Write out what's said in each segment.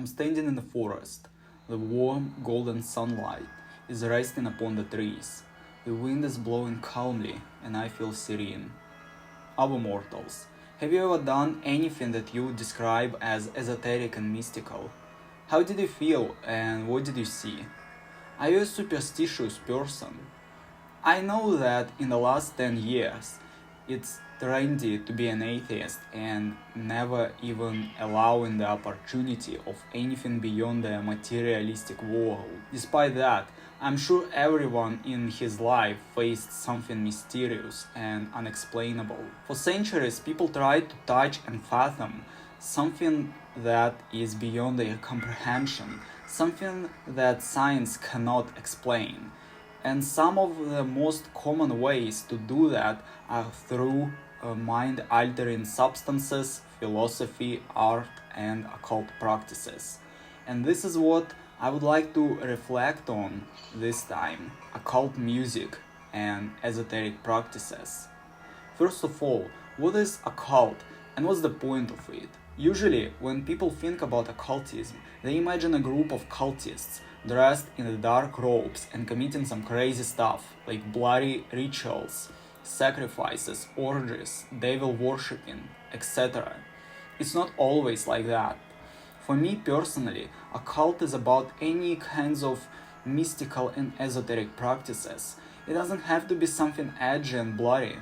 I'm standing in the forest. The warm, golden sunlight is resting upon the trees. The wind is blowing calmly, and I feel serene. Other mortals, have you ever done anything that you would describe as esoteric and mystical? How did you feel, and what did you see? Are you a superstitious person? I know that in the last 10 years, it's trendy to be an atheist and never even allowing the opportunity of anything beyond the materialistic world. Despite that, I'm sure everyone in his life faced something mysterious and unexplainable. For centuries, people tried to touch and fathom something that is beyond their comprehension, something that science cannot explain. And some of the most common ways to do that are through mind-altering substances, philosophy, art, and occult practices. And this is what I would like to reflect on this time: occult music and esoteric practices. First of all, what is occult and what's the point of it? Usually, when people think about occultism, they imagine a group of cultists dressed in dark robes and committing some crazy stuff like bloody rituals, sacrifices, orgies, devil worshipping, etc. It's not always like that. For me personally, occult is about any kinds of mystical and esoteric practices. It doesn't have to be something edgy and bloody.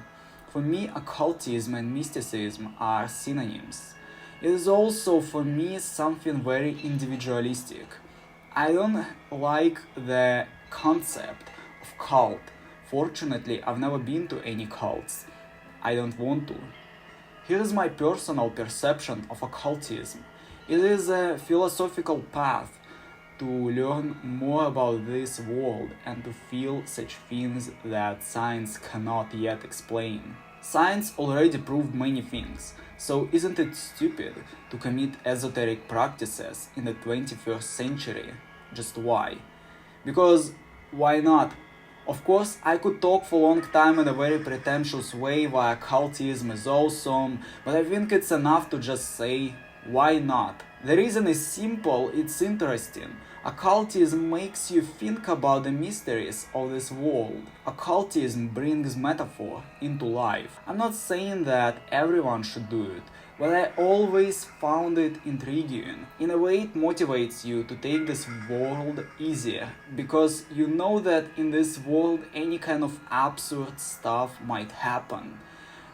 For me, occultism and mysticism are synonyms. It is also for me something very individualistic. I don't like the concept of cult. Fortunately, I've never been to any cults. I don't want to. Here is my personal perception of occultism. It is a philosophical path to learn more about this world and to feel such things that science cannot yet explain. Science already proved many things, so isn't it stupid to commit esoteric practices in the 21st century? Just why? Because why not? Of course, I could talk for a long time in a very pretentious way why occultism is awesome, but I think it's enough to just say, why not? The reason is simple, it's interesting. Occultism makes you think about the mysteries of this world. Occultism brings metaphor into life. I'm not saying that everyone should do it, but I always found it intriguing. In a way, it motivates you to take this world easier, because you know that in this world any kind of absurd stuff might happen.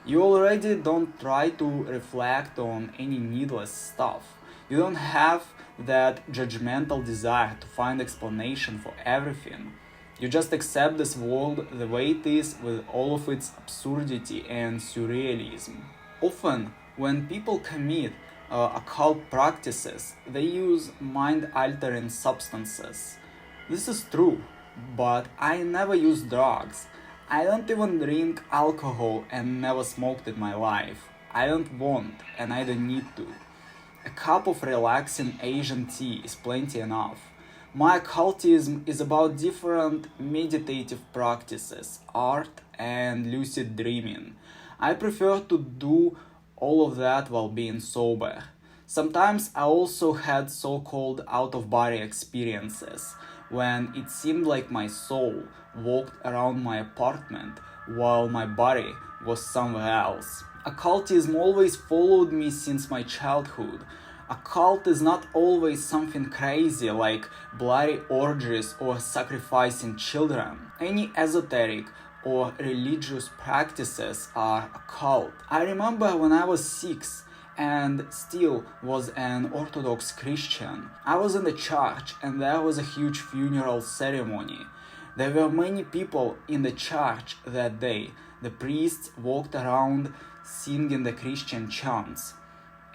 You already don't try to reflect on any needless stuff. You don't have that judgmental desire to find explanation for everything. You just accept this world the way it is, with all of its absurdity and surrealism. Often, when people commit occult practices, they use mind-altering substances. This is true, but I never use drugs. I don't even drink alcohol and never smoked in my life. I don't want and I don't need to. A cup of relaxing Asian tea is plenty enough. My occultism is about different meditative practices, art and lucid dreaming. I prefer to do all of that while being sober. Sometimes I also had so-called out-of-body experiences, when it seemed like my soul walked around my apartment while my body was somewhere else. Occultism always followed me since my childhood. Occult is not always something crazy like bloody orgies or sacrificing children. Any esoteric or religious practices are occult. I remember when I was 6 and still was an Orthodox Christian. I was in the church and there was a huge funeral ceremony. There were many people in the church that day. The priests walked around singing the Christian chants.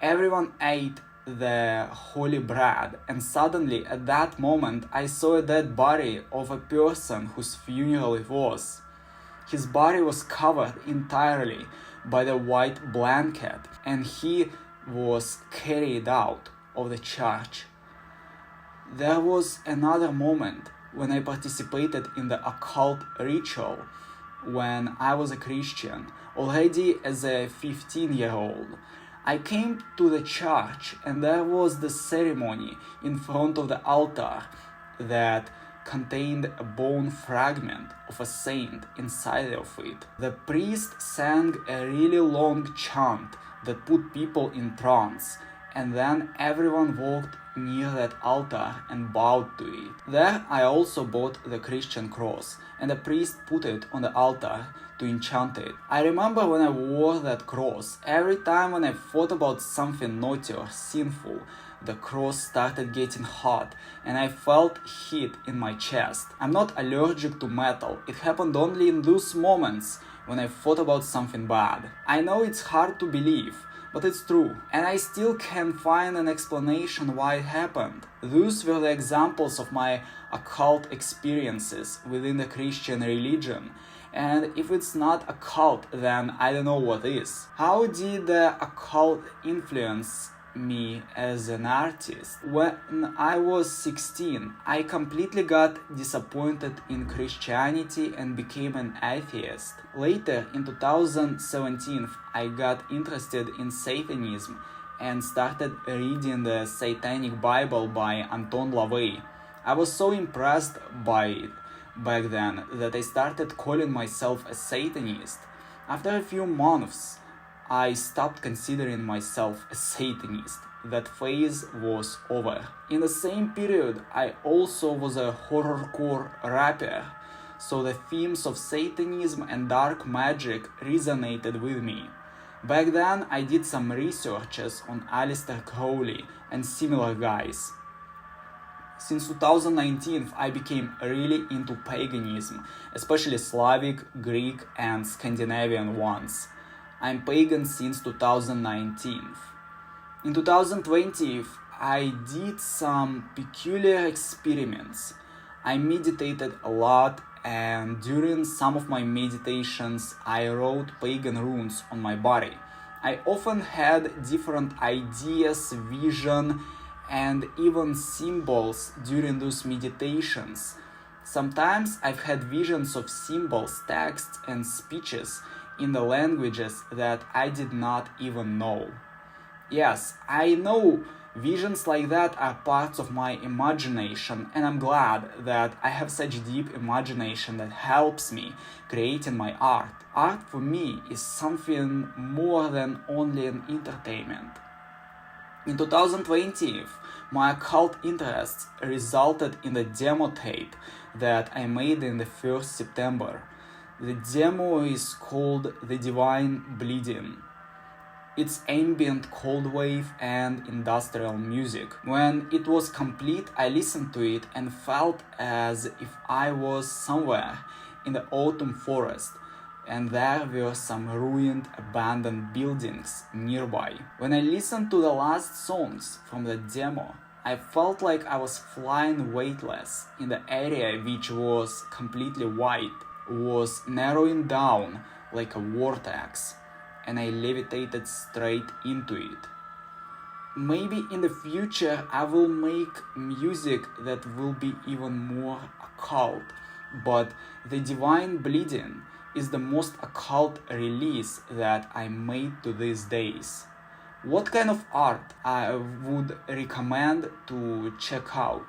Everyone ate the holy bread, and suddenly at that moment I saw a dead body of a person whose funeral it was. His body was covered entirely by the white blanket, and he was carried out of the church. There was another moment when I participated in the occult ritual when I was a Christian, already as a 15-year-old. I came to the church and there was the ceremony in front of the altar that contained a bone fragment of a saint inside of it. The priest sang a really long chant that put people in trance, and then everyone walked near that altar and bowed to it. There I also bought the Christian cross, and the priest put it on the altar to enchant it. I remember when I wore that cross, every time when I thought about something naughty or sinful, the cross started getting hot and I felt heat in my chest. I'm not allergic to metal, it happened only in those moments when I thought about something bad. I know it's hard to believe, but it's true, and I still can't find an explanation why it happened. Those were the examples of my occult experiences within the Christian religion, and if it's not a cult, then I don't know what is. How did the occult influence me as an artist? When I was 16, I completely got disappointed in Christianity and became an atheist. Later, in 2017, I got interested in Satanism and started reading the Satanic Bible by Anton LaVey. I was so impressed by it back then that I started calling myself a Satanist. After a few months, I stopped considering myself a Satanist. That phase was over. In the same period, I also was a horrorcore rapper, so the themes of Satanism and dark magic resonated with me. Back then, I did some researches on Aleister Crowley and similar guys. Since 2019, I became really into paganism, especially Slavic, Greek, and Scandinavian ones. I'm pagan since 2019. In 2020, I did some peculiar experiments. I meditated a lot, and during some of my meditations, I wrote pagan runes on my body. I often had different ideas, vision, and even symbols during those meditations. Sometimes I've had visions of symbols, texts, and speeches in the languages that I did not even know. Yes, I know visions like that are parts of my imagination, and I'm glad that I have such deep imagination that helps me creating my art. Art for me is something more than only an entertainment. In 2020, my occult interests resulted in a demo tape that I made in the 1st September. The demo is called "thedivinebleeding." It's ambient cold wave and industrial music. When it was complete, I listened to it and felt as if I was somewhere in the autumn forest, and there were some ruined, abandoned buildings nearby. When I listened to the last songs from the demo, I felt like I was flying weightless in the area, which was completely white, was narrowing down like a vortex, and I levitated straight into it. Maybe in the future I will make music that will be even more occult, but "thedivinebleeding" is the most occult release that I made to these days. What kind of art I would recommend to check out?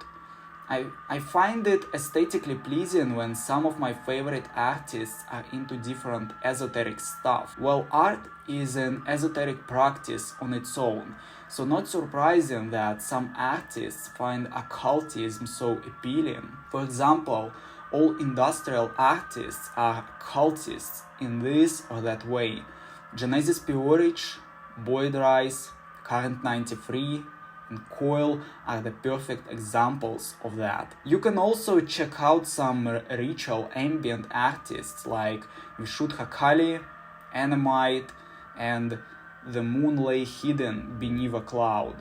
I find it aesthetically pleasing when some of my favorite artists are into different esoteric stuff. Well, art is an esoteric practice on its own, so not surprising that some artists find occultism so appealing. For example, all industrial artists are occultists in this or that way. Genesis P-Orrdge, Boyd Rice, Current 93, and Coil are the perfect examples of that. You can also check out some ritual ambient artists like Vishudha Kali, Enemite, and The Moon Lay Hidden Beneath a Cloud.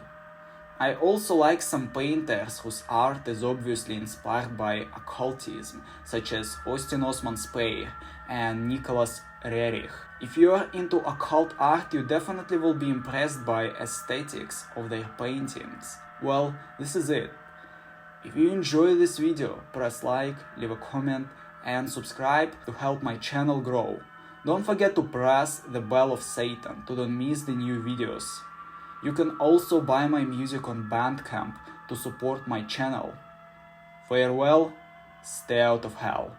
I also like some painters whose art is obviously inspired by occultism, such as Osman and Nicholas Roerich. If you are into occult art, you definitely will be impressed by aesthetics of their paintings. Well, this is it. If you enjoyed this video, press like, leave a comment, and subscribe to help my channel grow. Don't forget to press the bell of Satan to don't miss the new videos. You can also buy my music on Bandcamp to support my channel. Farewell, stay out of hell.